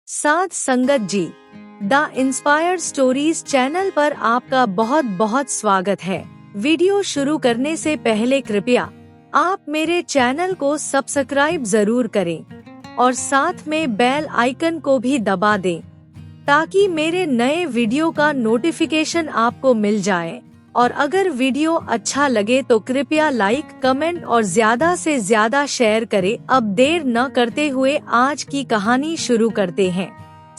साध संगत जी, the inspired stories channel पर आपका बहुत बहुत स्वागत है। वीडियो शुरू करने से पहले कृपया आप मेरे चैनल को सब्सक्राइब जरूर करें और साथ में बेल आइकन को भी दबा दें ताकि मेरे नए वीडियो का नोटिफिकेशन आपको मिल जाए। और अगर वीडियो अच्छा लगे तो कृपया लाइक, कमेंट और ज्यादा से ज्यादा शेयर करें। अब देर न करते हुए आज की कहानी शुरू करते हैं।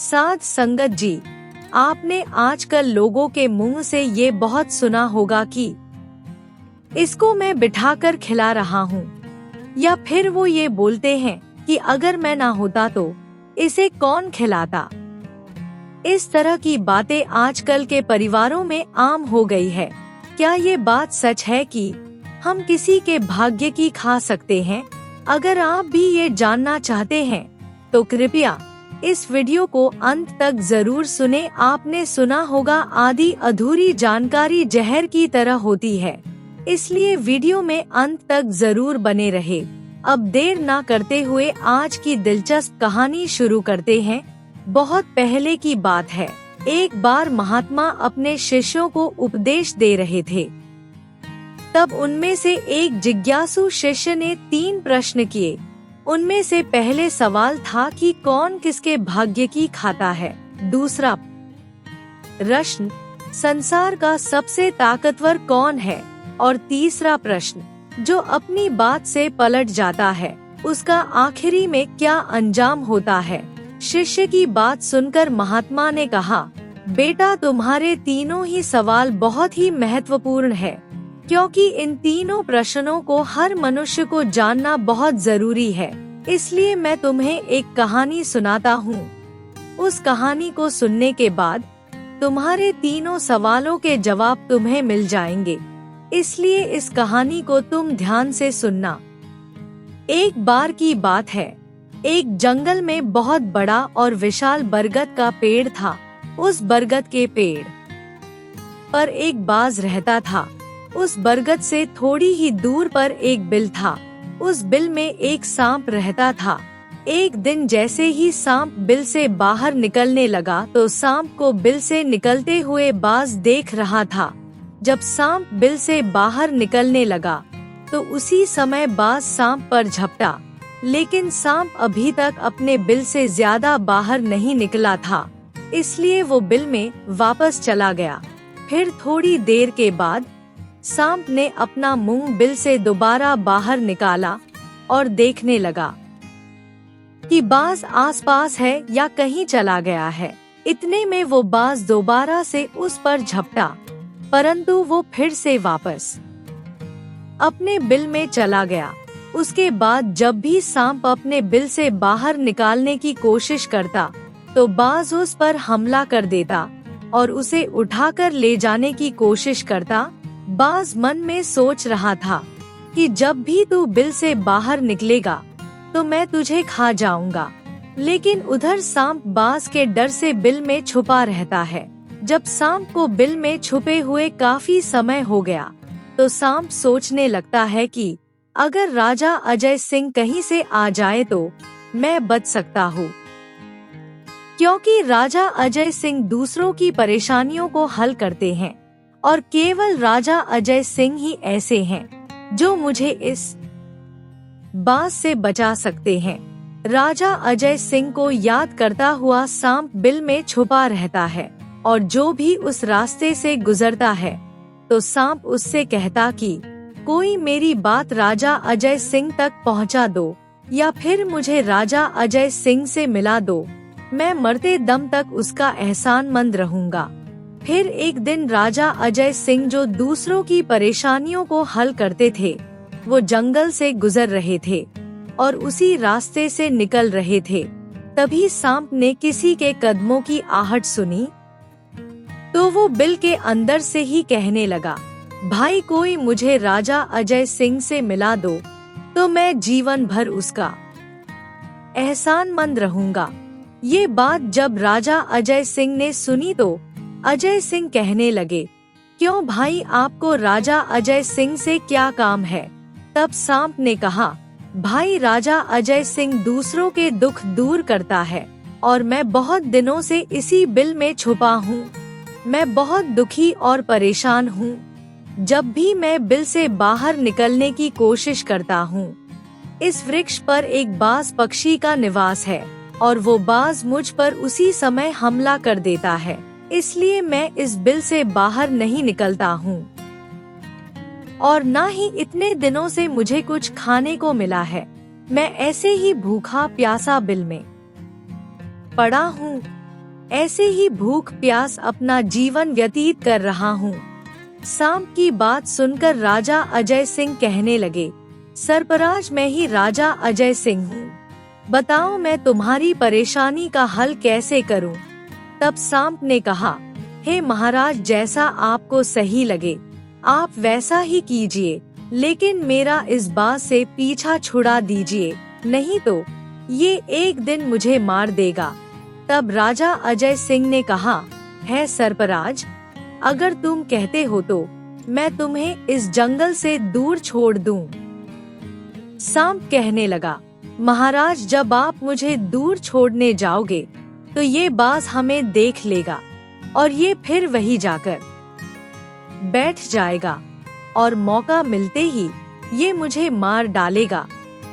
साध संगत जी, आपने आजकल लोगों के मुंह से ये बहुत सुना होगा कि इसको मैं बिठाकर खिला रहा हूँ, या फिर वो ये बोलते हैं कि अगर मैं ना होता तो इसे कौन खिलाता। इस तरह की बातें आजकल के परिवारों में आम हो गई है। क्या ये बात सच है कि हम किसी के भाग्य की खा सकते हैं? अगर आप भी ये जानना चाहते हैं तो कृपया इस वीडियो को अंत तक जरूर सुने। आपने सुना होगा, आधी अधूरी जानकारी जहर की तरह होती है, इसलिए वीडियो में अंत तक जरूर बने रहे। अब देर ना करते हुए आज की दिलचस्प कहानी शुरू करते हैं। बहुत पहले की बात है। एक बार महात्मा अपने शिष्यों को उपदेश दे रहे थे। तब उनमें से एक जिज्ञासु शिष्य ने 3 प्रश्न किए। उनमें से पहले सवाल था कि कौन किसके भाग्य की खाता है। दूसरा प्रश्न, संसार का सबसे ताकतवर कौन है। और तीसरा प्रश्न, जो अपनी बात से पलट जाता है उसका आखिरी में क्या अंजाम होता है। शिष्य की बात सुनकर महात्मा ने कहा, बेटा, तुम्हारे तीनों ही सवाल बहुत ही महत्वपूर्ण है, क्योंकि इन तीनों प्रश्नों को हर मनुष्य को जानना बहुत जरूरी है। इसलिए मैं तुम्हें एक कहानी सुनाता हूँ। उस कहानी को सुनने के बाद तुम्हारे तीनों सवालों के जवाब तुम्हें मिल जाएंगे। इसलिए इस कहानी को तुम ध्यान से सुनना। एक बार की बात है, एक जंगल में बहुत बड़ा और विशाल बरगद का पेड़ था। उस बरगद के पेड़ पर एक बाज रहता था। उस बरगद से थोड़ी ही दूर पर एक बिल था। उस बिल में एक सांप रहता था। एक दिन जैसे ही सांप बिल से बाहर निकलने लगा तो सांप को बिल से निकलते हुए बाज देख रहा था। जब सांप बिल से बाहर निकलने लगा तो उसी समय बाज सांप पर झपटा, लेकिन सांप अभी तक अपने बिल से ज्यादा बाहर नहीं निकला था, इसलिए वो बिल में वापस चला गया। फिर थोड़ी देर के बाद सांप ने अपना मुंह बिल से दोबारा बाहर निकाला और देखने लगा कि बाज आसपास है या कहीं चला गया है। इतने में वो बाज दोबारा से उस पर झपटा, परंतु वो फिर से वापस अपने बिल में चला गया। उसके बाद जब भी सांप अपने बिल से बाहर निकालने की कोशिश करता तो बाज उस पर हमला कर देता और उसे उठाकर ले जाने की कोशिश करता। बाज मन में सोच रहा था कि जब भी तू बिल से बाहर निकलेगा तो मैं तुझे खा जाऊंगा, लेकिन उधर सांप बाज के डर से बिल में छुपा रहता है। जब सांप को बिल में छुपे हुए काफी समय हो गया तो सांप सोचने लगता है कि अगर राजा अजय सिंह कहीं से आ जाए तो मैं बच सकता हूँ, क्योंकि राजा अजय सिंह दूसरों की परेशानियों को हल करते हैं और केवल राजा अजय सिंह ही ऐसे हैं जो मुझे इस बात से बचा सकते हैं। राजा अजय सिंह को याद करता हुआ सांप बिल में छुपा रहता है और जो भी उस रास्ते से गुजरता है तो सांप उससे कहता कि कोई मेरी बात राजा अजय सिंह तक पहुंचा दो, या फिर मुझे राजा अजय सिंह से मिला दो। मैं मरते दम तक उसका एहसानमंद रहूंगा। फिर एक दिन राजा अजय सिंह, जो दूसरों की परेशानियों को हल करते थे, वो जंगल से गुजर रहे थे और उसी रास्ते से निकल रहे थे। तभी सांप ने किसी के कदमों की आहट सुनी तो वो बिल के अंदर से ही कहने लगा, भाई, कोई मुझे राजा अजय सिंह से मिला दो तो मैं जीवन भर उसका एहसानमंद रहूंगा। ये बात जब राजा अजय सिंह ने सुनी तो अजय सिंह कहने लगे, क्यों भाई, आपको राजा अजय सिंह से क्या काम है। तब सांप ने कहा, भाई, राजा अजय सिंह दूसरों के दुख दूर करता है और मैं बहुत दिनों से इसी बिल में छुपा हूँ। मैं बहुत दुखी और परेशान हूँ। जब भी मैं बिल से बाहर निकलने की कोशिश करता हूँ। इस वृक्ष पर एक बाज पक्षी का निवास है और वो बाज मुझ पर उसी समय हमला कर देता है, इसलिए मैं इस बिल से बाहर नहीं निकलता हूँ और न ही इतने दिनों से मुझे कुछ खाने को मिला है। मैं ऐसे ही भूखा प्यासा बिल में पड़ा हूँ। ऐसे ही भूख प्यास अपना जीवन व्यतीत कर रहा हूँ। सांप की बात सुनकर राजा अजय सिंह कहने लगे, सरपराज मैं ही राजा अजय सिंह हूँ। बताओ मैं तुम्हारी परेशानी का हल कैसे करूँ? तब सांप ने कहा, हे महाराज, जैसा आपको सही लगे आप वैसा ही कीजिए, लेकिन मेरा इस बात से पीछा छुड़ा दीजिए, नहीं तो ये एक दिन मुझे मार देगा। तब राजा अजय सिंह ने कहा, है सरपराज, अगर तुम कहते हो तो मैं तुम्हें इस जंगल से दूर छोड़ दूं। सांप कहने लगा, महाराज जब आप मुझे दूर छोड़ने जाओगे तो ये बाज हमें देख लेगा और ये फिर वही जाकर बैठ जाएगा और मौका मिलते ही ये मुझे मार डालेगा।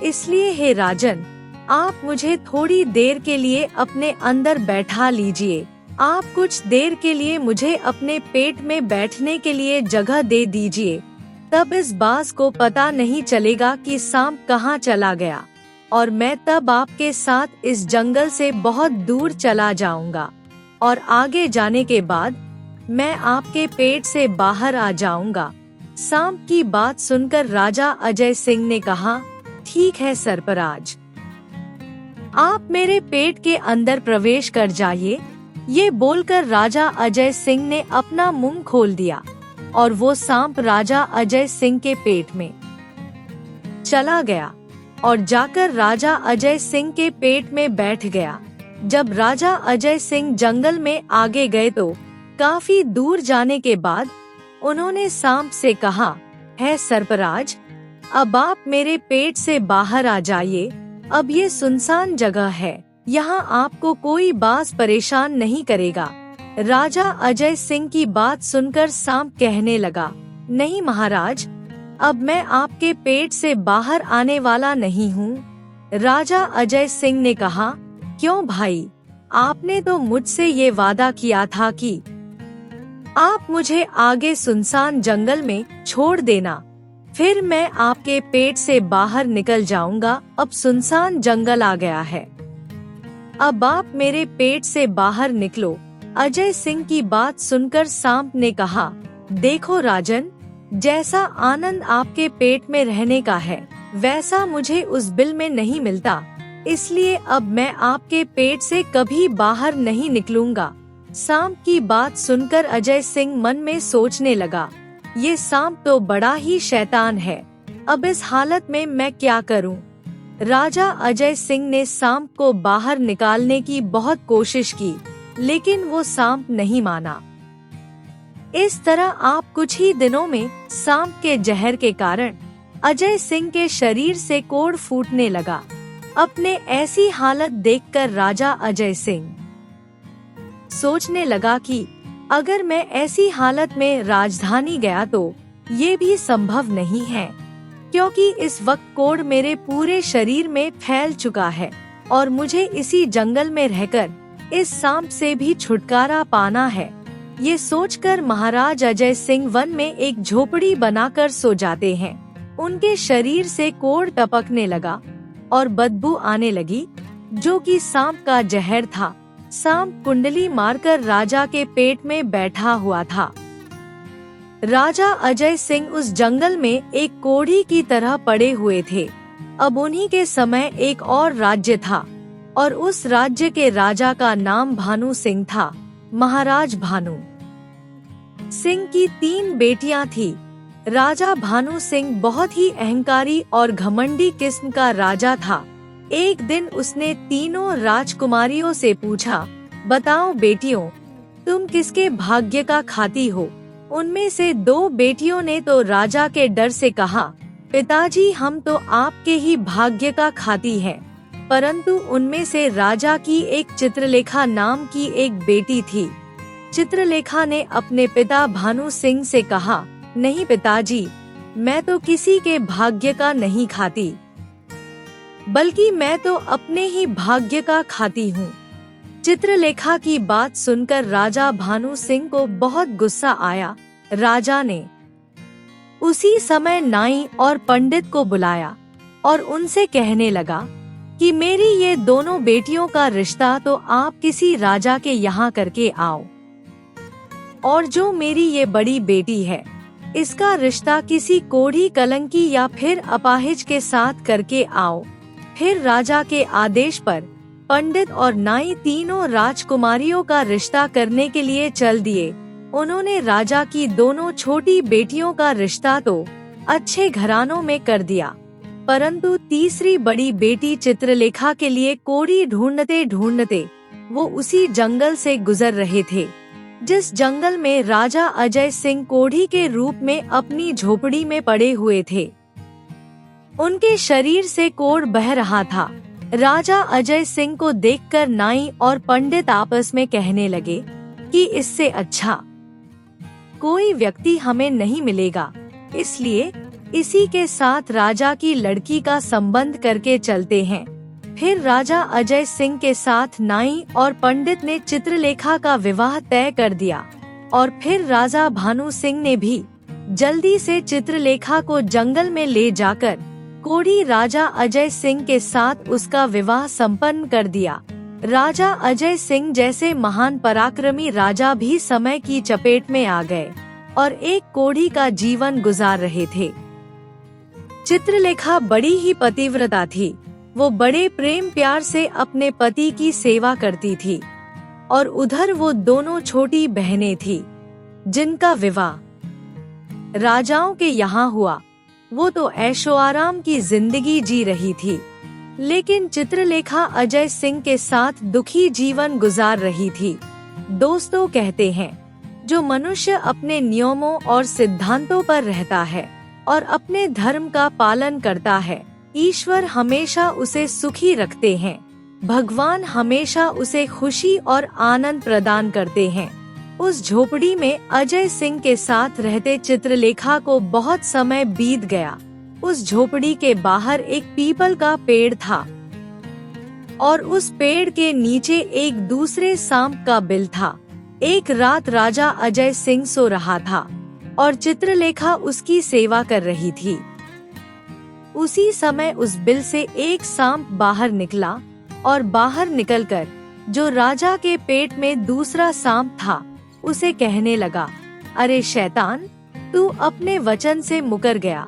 इसलिए हे राजन, आप मुझे थोड़ी देर के लिए अपने अंदर बैठा लीजिए। आप कुछ देर के लिए मुझे अपने पेट में बैठने के लिए जगह दे दीजिए। तब इस बाज को पता नहीं चलेगा कि सांप कहाँ चला गया और मैं तब आपके साथ इस जंगल से बहुत दूर चला जाऊंगा और आगे जाने के बाद मैं आपके पेट से बाहर आ जाऊंगा। सांप की बात सुनकर राजा अजय सिंह ने कहा, ठीक है सरपराज, आप मेरे पेट के अंदर प्रवेश कर जाइए। ये बोलकर राजा अजय सिंह ने अपना मुंह खोल दिया और वो सांप राजा अजय सिंह के पेट में चला गया और जाकर राजा अजय सिंह के पेट में बैठ गया। जब राजा अजय सिंह जंगल में आगे गए तो काफी दूर जाने के बाद उन्होंने सांप से कहा, है सरपराज, अब आप मेरे पेट से बाहर आ जाइए। अब ये सुनसान जगह है, यहाँ आपको कोई बाज परेशान नहीं करेगा। राजा अजय सिंह की बात सुनकर सांप कहने लगा, नहीं महाराज, अब मैं आपके पेट से बाहर आने वाला नहीं हूँ। राजा अजय सिंह ने कहा, क्यों भाई, आपने तो मुझसे ये वादा किया था कि आप मुझे आगे सुनसान जंगल में छोड़ देना, फिर मैं आपके पेट से बाहर निकल जाऊंगा। अब सुनसान जंगल आ गया है, अब आप मेरे पेट से बाहर निकलो। अजय सिंह की बात सुनकर सांप ने कहा, देखो राजन, जैसा आनंद आपके पेट में रहने का है वैसा मुझे उस बिल में नहीं मिलता, इसलिए अब मैं आपके पेट से कभी बाहर नहीं निकलूंगा। सांप की बात सुनकर अजय सिंह मन में सोचने लगा, ये सांप तो बड़ा ही शैतान है, अब इस हालत में मैं क्या करूं? राजा अजय सिंह ने सांप को बाहर निकालने की बहुत कोशिश की, लेकिन वो सांप नहीं माना। इस तरह आप कुछ ही दिनों में सांप के जहर के कारण अजय सिंह के शरीर से कोढ़ फूटने लगा। अपने ऐसी हालत देखकर राजा अजय सिंह सोचने लगा कि अगर मैं ऐसी हालत में राजधानी गया तो ये भी संभव नहीं है, क्योंकि इस वक्त कोढ़ मेरे पूरे शरीर में फैल चुका है और मुझे इसी जंगल में रहकर इस सांप से भी छुटकारा पाना है। ये सोचकर महाराज अजय सिंह वन में एक झोपड़ी बनाकर सो जाते हैं। उनके शरीर से कोढ़ टपकने लगा और बदबू आने लगी, जो कि सांप का जहर था। सांप कुंडली मारकर राजा के पेट में बैठा हुआ था। राजा अजय सिंह उस जंगल में एक कोढ़ी की तरह पड़े हुए थे। अब उन्हीं के समय एक और राज्य था और उस राज्य के राजा का नाम भानु सिंह था। महाराज भानु सिंह की 3 बेटियां थी। राजा भानु सिंह बहुत ही अहंकारी और घमंडी किस्म का राजा था। एक दिन उसने तीनों राजकुमारियों से पूछा, बताओ बेटियों, तुम किसके भाग्य का खाती हो? उनमें से 2 बेटियों ने तो राजा के डर से कहा, पिताजी हम तो आपके ही भाग्य का खाती हैं। परंतु उनमें से राजा की एक चित्रलेखा नाम की एक बेटी थी। चित्रलेखा ने अपने पिता भानु सिंह से कहा, नहीं पिताजी, मैं तो किसी के भाग्य का नहीं खाती, बल्कि मैं तो अपने ही भाग्य का खाती हूँ। चित्रलेखा की बात सुनकर राजा भानु सिंह को बहुत गुस्सा आया। राजा ने उसी समय नाई और पंडित को बुलाया और उनसे कहने लगा कि मेरी ये दोनों बेटियों का रिश्ता तो आप किसी राजा के यहाँ करके आओ, और जो मेरी ये बड़ी बेटी है इसका रिश्ता किसी कोढ़ी कलंकी या फिर अपाहिज के साथ करके आओ। फिर राजा के आदेश पर पंडित और नाई तीनों राजकुमारियों का रिश्ता करने के लिए चल दिए। उन्होंने राजा की दोनों छोटी बेटियों का रिश्ता तो अच्छे घरानों में कर दिया, परंतु तीसरी बड़ी बेटी चित्रलेखा के लिए कोढ़ी ढूंढते ढूंढते वो उसी जंगल से गुजर रहे थे जिस जंगल में राजा अजय सिंह कोढ़ी के रूप में अपनी झोपड़ी में पड़े हुए थे। उनके शरीर से कोढ़ बह रहा था। राजा अजय सिंह को देखकर नाई और पंडित आपस में कहने लगे कि इससे अच्छा कोई व्यक्ति हमें नहीं मिलेगा, इसलिए इसी के साथ राजा की लड़की का संबंध करके चलते हैं। फिर राजा अजय सिंह के साथ नाई और पंडित ने चित्रलेखा का विवाह तय कर दिया और फिर राजा भानु सिंह ने भी जल्दी से चित्रलेखा को जंगल में ले जाकर कोढ़ी राजा अजय सिंह के साथ उसका विवाह संपन्न कर दिया। राजा अजय सिंह जैसे महान पराक्रमी राजा भी समय की चपेट में आ गए और एक कोढ़ी का जीवन गुजार रहे थे। चित्रलेखा बड़ी ही पतिव्रता थी। वो बड़े प्रेम प्यार से अपने पति की सेवा करती थी और उधर वो दोनों छोटी बहनें थी जिनका विवाह राजाओं के यहाँ हुआ। वो तो ऐशो आराम की जिंदगी जी रही थी, लेकिन चित्रलेखा अजय सिंह के साथ दुखी जीवन गुजार रही थी। दोस्तों कहते हैं, जो मनुष्य अपने नियमों और सिद्धांतों पर रहता है और अपने धर्म का पालन करता है, ईश्वर हमेशा उसे सुखी रखते हैं। भगवान हमेशा उसे खुशी और आनंद प्रदान करते हैं। उस झोपड़ी में अजय सिंह के साथ रहते चित्रलेखा को बहुत समय बीत गया। उस झोपड़ी के बाहर एक पीपल का पेड़ था और उस पेड़ के नीचे एक दूसरे सांप का बिल था। एक रात राजा अजय सिंह सो रहा था और चित्रलेखा उसकी सेवा कर रही थी। उसी समय उस बिल से एक सांप बाहर निकला और बाहर निकलकर जो राजा के पेट में दूसरा सांप था उसे कहने लगा, अरे शैतान, तू अपने वचन से मुकर गया।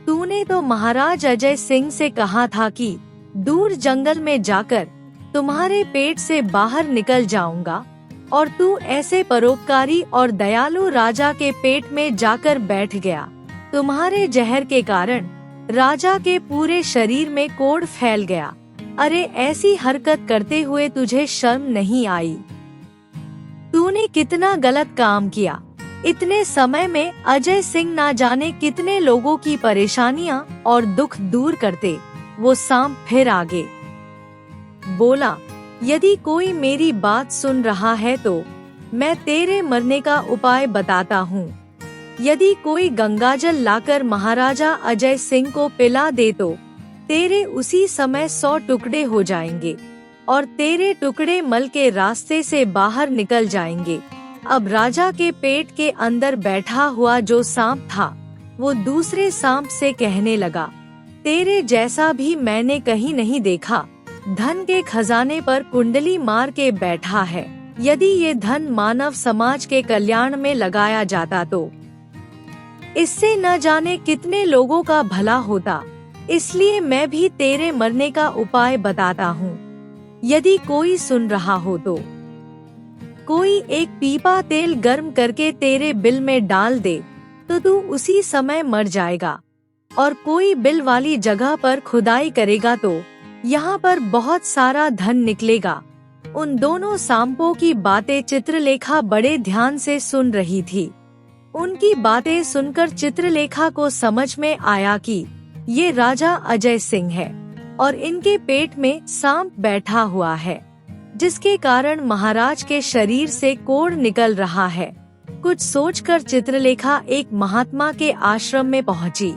तूने तो महाराज अजय सिंह से कहा था कि दूर जंगल में जाकर तुम्हारे पेट से बाहर निकल जाऊंगा, और तू ऐसे परोपकारी और दयालु राजा के पेट में जाकर बैठ गया। तुम्हारे जहर के कारण राजा के पूरे शरीर में कोढ़ फैल गया। अरे ऐसी हरकत करते हुए तुझे शर्म नहीं आई? तूने कितना गलत काम किया। इतने समय में अजय सिंह ना जाने कितने लोगों की परेशानियां और दुख दूर करते। वो सांप फिर आगे बोला, यदि कोई मेरी बात सुन रहा है तो मैं तेरे मरने का उपाय बताता हूँ। यदि कोई गंगाजल लाकर महाराजा अजय सिंह को पिला दे तो तेरे उसी समय 100 टुकड़े हो जाएंगे और तेरे टुकड़े मल के रास्ते से बाहर निकल जाएंगे। अब राजा के पेट के अंदर बैठा हुआ जो सांप था वो दूसरे सांप से कहने लगा, तेरे जैसा भी मैंने कहीं नहीं देखा। धन के खजाने पर कुंडली मार के बैठा है। यदि ये धन मानव समाज के कल्याण में लगाया जाता तो इससे न जाने कितने लोगों का भला होता। इसलिए मैं भी तेरे मरने का उपाय बताता हूँ। यदि कोई सुन रहा हो तो कोई एक पीपा तेल गर्म करके तेरे बिल में डाल दे तो तू उसी समय मर जाएगा, और कोई बिल वाली जगह पर खुदाई करेगा तो यहाँ पर बहुत सारा धन निकलेगा। उन दोनों सांपों की बातें चित्रलेखा बड़े ध्यान से सुन रही थी। उनकी बातें सुनकर चित्रलेखा को समझ में आया कि ये राजा अजय सिंह है। और इनके पेट में सांप बैठा हुआ है, जिसके कारण महाराज के शरीर से कोढ़ निकल रहा है। कुछ सोचकर चित्रलेखा एक महात्मा के आश्रम में पहुंची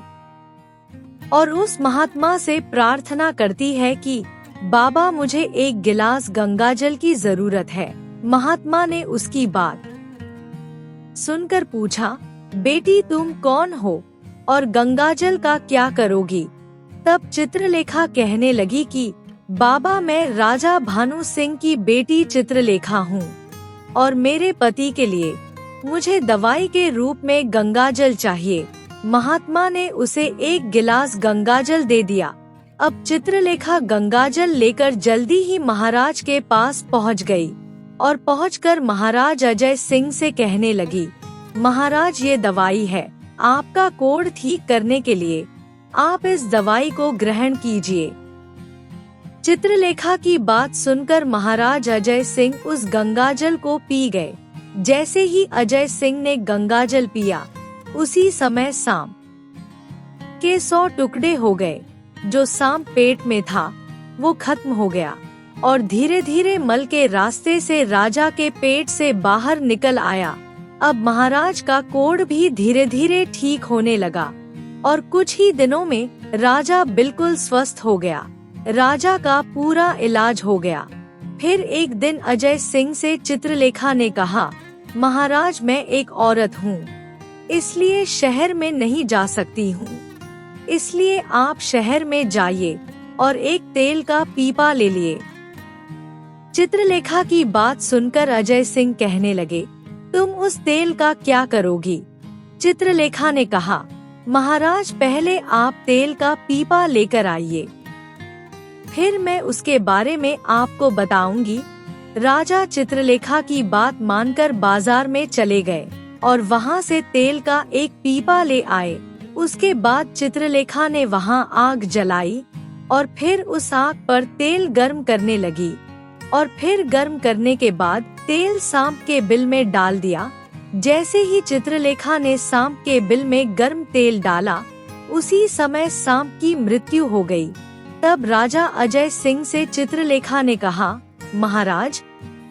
और उस महात्मा से प्रार्थना करती है कि बाबा, मुझे एक गिलास गंगाजल की जरूरत है। महात्मा ने उसकी बात सुनकर पूछा, बेटी तुम कौन हो और गंगाजल का क्या करोगी? तब चित्रलेखा कहने लगी कि बाबा, मैं राजा भानु सिंह की बेटी चित्रलेखा हूँ और मेरे पति के लिए मुझे दवाई के रूप में गंगाजल चाहिए। महात्मा ने उसे एक गिलास गंगाजल दे दिया। अब चित्रलेखा गंगाजल लेकर जल्दी ही महाराज के पास पहुंच गई और पहुंचकर महाराज अजय सिंह से कहने लगी, महाराज, ये दवाई है आपका कोढ़ ठीक करने के लिए, आप इस दवाई को ग्रहण कीजिए। चित्रलेखा की बात सुनकर महाराज अजय सिंह उस गंगाजल को पी गए। जैसे ही अजय सिंह ने गंगाजल पिया, उसी समय सांप के 100 टुकड़े हो गए। जो सांप पेट में था वो खत्म हो गया और धीरे धीरे मल के रास्ते से राजा के पेट से बाहर निकल आया। अब महाराज का कोढ़ भी धीरे धीरे ठीक होने लगा और कुछ ही दिनों में राजा बिल्कुल स्वस्थ हो गया। राजा का पूरा इलाज हो गया। फिर एक दिन अजय सिंह से चित्रलेखा ने कहा, महाराज, मैं एक औरत हूँ, इसलिए शहर में नहीं जा सकती हूँ, इसलिए आप शहर में जाइए और एक तेल का पीपा ले लिए। चित्रलेखा की बात सुनकर अजय सिंह कहने लगे, तुम उस तेल का क्या करोगी? चित्रलेखा ने कहा, महाराज, पहले आप तेल का पीपा लेकर आइए, फिर मैं उसके बारे में आपको बताऊंगी। राजा चित्रलेखा की बात मानकर बाजार में चले गए और वहां से तेल का एक पीपा ले आए। उसके बाद चित्रलेखा ने वहां आग जलाई और फिर उस आग पर तेल गर्म करने लगी और फिर गर्म करने के बाद तेल सांप के बिल में डाल दिया। जैसे ही चित्रलेखा ने सांप के बिल में गर्म तेल डाला, उसी समय सांप की मृत्यु हो गई। तब राजा अजय सिंह से चित्रलेखा ने कहा, महाराज,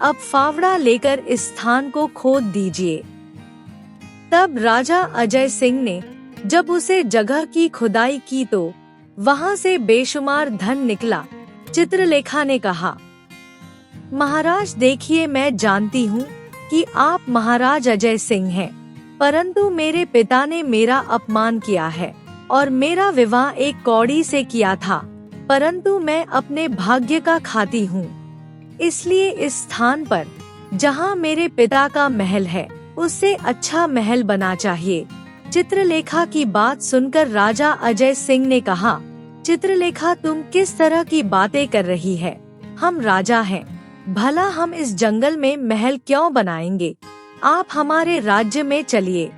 अब फावड़ा लेकर इस स्थान को खोद दीजिए। तब राजा अजय सिंह ने जब उसे जगह की खुदाई की तो वहां से बेशुमार धन निकला। चित्रलेखा ने कहा, महाराज देखिए, मैं जानती हूँ कि आप महाराज अजय सिंह हैं, परंतु मेरे पिता ने मेरा अपमान किया है और मेरा विवाह एक कौड़ी से किया था, परंतु मैं अपने भाग्य का खाती हूँ। इसलिए इस स्थान पर जहाँ मेरे पिता का महल है, उससे अच्छा महल बना चाहिए। चित्रलेखा की बात सुनकर राजा अजय सिंह ने कहा, चित्रलेखा, तुम किस तरह की बातें कर रही है? हम राजा हैं, भला हम इस जंगल में महल क्यों बनाएंगे? आप हमारे राज्य में चलिए।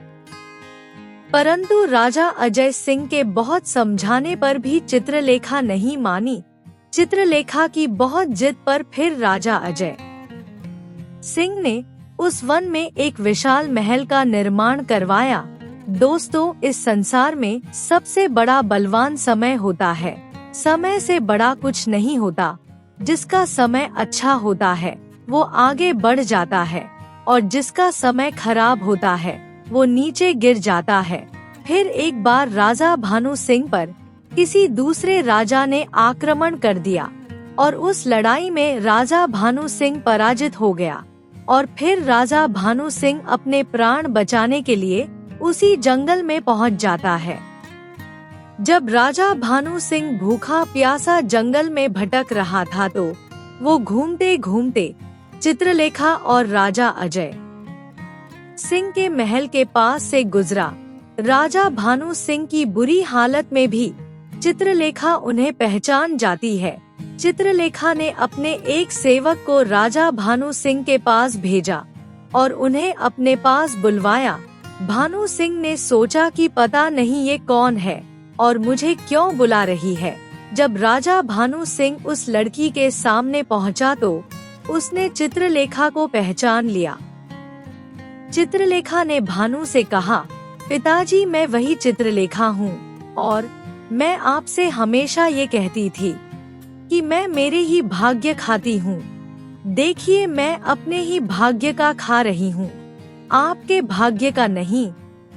परंतु राजा अजय सिंह के बहुत समझाने पर भी चित्रलेखा नहीं मानी। चित्रलेखा की बहुत जिद पर फिर राजा अजय सिंह ने उस वन में एक विशाल महल का निर्माण करवाया। दोस्तों, इस संसार में सबसे बड़ा बलवान समय होता है। समय से बड़ा कुछ नहीं होता। जिसका समय अच्छा होता है वो आगे बढ़ जाता है और जिसका समय खराब होता है वो नीचे गिर जाता है। फिर एक बार राजा भानु सिंह पर किसी दूसरे राजा ने आक्रमण कर दिया और उस लड़ाई में राजा भानु सिंह पराजित हो गया और फिर राजा भानु सिंह अपने प्राण बचाने के लिए उसी जंगल में पहुंच जाता है। जब राजा भानु सिंह भूखा प्यासा जंगल में भटक रहा था तो वो घूमते घूमते चित्रलेखा और राजा अजय सिंह के महल के पास से गुजरा। राजा भानु सिंह की बुरी हालत में भी चित्रलेखा उन्हें पहचान जाती है। चित्रलेखा ने अपने एक सेवक को राजा भानु सिंह के पास भेजा और उन्हें अपने पास बुलवाया। भानु सिंह ने सोचा कि पता नहीं ये कौन है और मुझे क्यों बुला रही है। जब राजा भानु सिंह उस लड़की के सामने पहुंचा तो उसने चित्रलेखा को पहचान लिया। चित्रलेखा ने भानु से कहा, पिताजी, मैं वही चित्रलेखा हूँ और मैं आपसे हमेशा ये कहती थी कि मैं मेरे ही भाग्य खाती हूँ। देखिए, मैं अपने ही भाग्य का खा रही हूँ, आपके भाग्य का नहीं।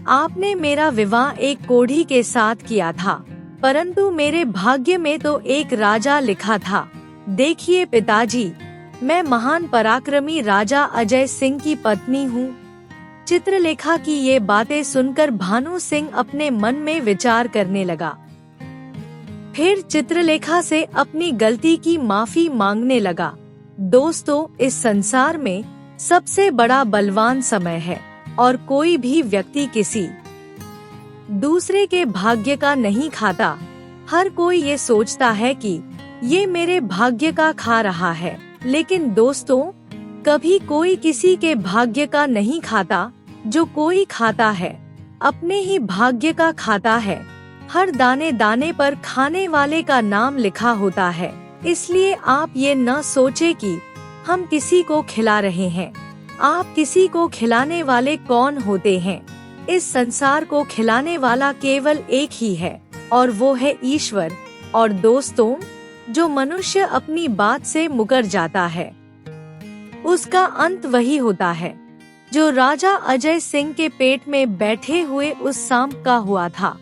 आपने मेरा विवाह एक कोढ़ी के साथ किया था, परंतु मेरे भाग्य में तो एक राजा लिखा था। देखिए पिताजी, मैं महान पराक्रमी राजा अजय सिंह की पत्नी हूँ। चित्रलेखा की ये बातें सुनकर भानु सिंह अपने मन में विचार करने लगा। फिर चित्रलेखा से अपनी गलती की माफी मांगने लगा। दोस्तों, इस संसार में सबसे बड़ा बलवान समय है और कोई भी व्यक्ति किसी दूसरे के भाग्य का नहीं खाता। हर कोई ये सोचता है कि ये मेरे भाग्य का खा रहा है, लेकिन दोस्तों, कभी कोई किसी के भाग्य का नहीं खाता। जो कोई खाता है अपने ही भाग्य का खाता है। हर दाने दाने पर खाने वाले का नाम लिखा होता है। इसलिए आप ये न सोचे कि हम किसी को खिला रहे हैं। आप किसी को खिलाने वाले कौन होते हैं? इस संसार को खिलाने वाला केवल एक ही है और वो है ईश्वर। और दोस्तों, जो मनुष्य अपनी बात से मुकर जाता है उसका अंत वही होता है जो राजा अजय सिंह के पेट में बैठे हुए उस सांप का हुआ था,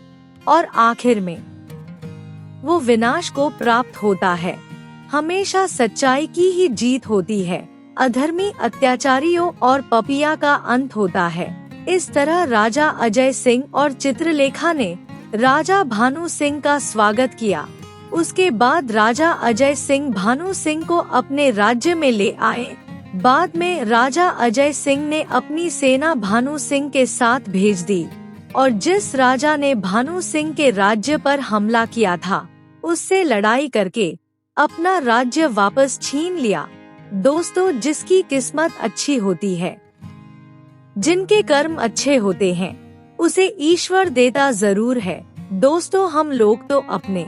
और आखिर में वो विनाश को प्राप्त होता है। हमेशा सच्चाई की ही जीत होती है। अधर्मी, अत्याचारियों और पपिया का अंत होता है। इस तरह राजा अजय सिंह और चित्रलेखा ने राजा भानु सिंह का स्वागत किया। उसके बाद राजा अजय सिंह भानु सिंह को अपने राज्य में ले आए। बाद में राजा अजय सिंह ने अपनी सेना भानु सिंह के साथ भेज दी और जिस राजा ने भानु सिंह के राज्य पर हमला किया था उससे लड़ाई करके अपना राज्य वापस छीन लिया। दोस्तों, जिसकी किस्मत अच्छी होती है, जिनके कर्म अच्छे होते हैं, उसे ईश्वर देता जरूर है। दोस्तों, हम लोग तो अपने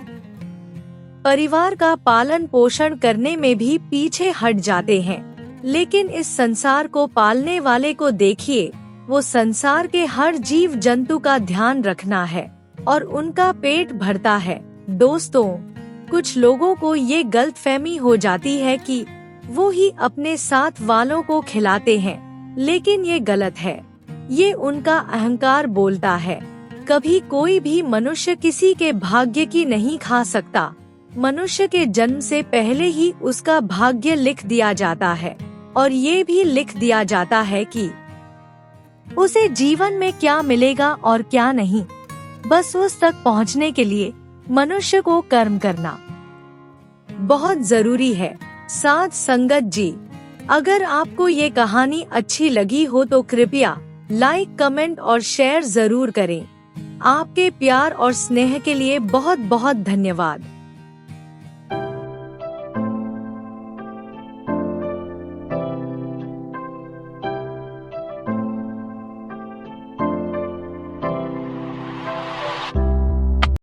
परिवार का पालन पोषण करने में भी पीछे हट जाते हैं, लेकिन इस संसार को पालने वाले को देखिए। वो संसार के हर जीव जंतु का ध्यान रखना है और उनका पेट भरता है। दोस्तों, कुछ लोगों को ये गलतफहमी हो जाती है कि वो ही अपने साथ वालों को खिलाते हैं, लेकिन ये गलत है। ये उनका अहंकार बोलता है। कभी कोई भी मनुष्य किसी के भाग्य की नहीं खा सकता। मनुष्य के जन्म से पहले ही उसका भाग्य लिख दिया जाता है और ये भी लिख दिया जाता है कि उसे जीवन में क्या मिलेगा और क्या नहीं। बस उस तक पहुंचने के लिए मनुष्य को कर्म करना बहुत जरूरी है। साथ संगत जी, अगर आपको ये कहानी अच्छी लगी हो तो कृपया लाइक, कमेंट और शेयर जरूर करें। आपके प्यार और स्नेह के लिए बहुत बहुत धन्यवाद।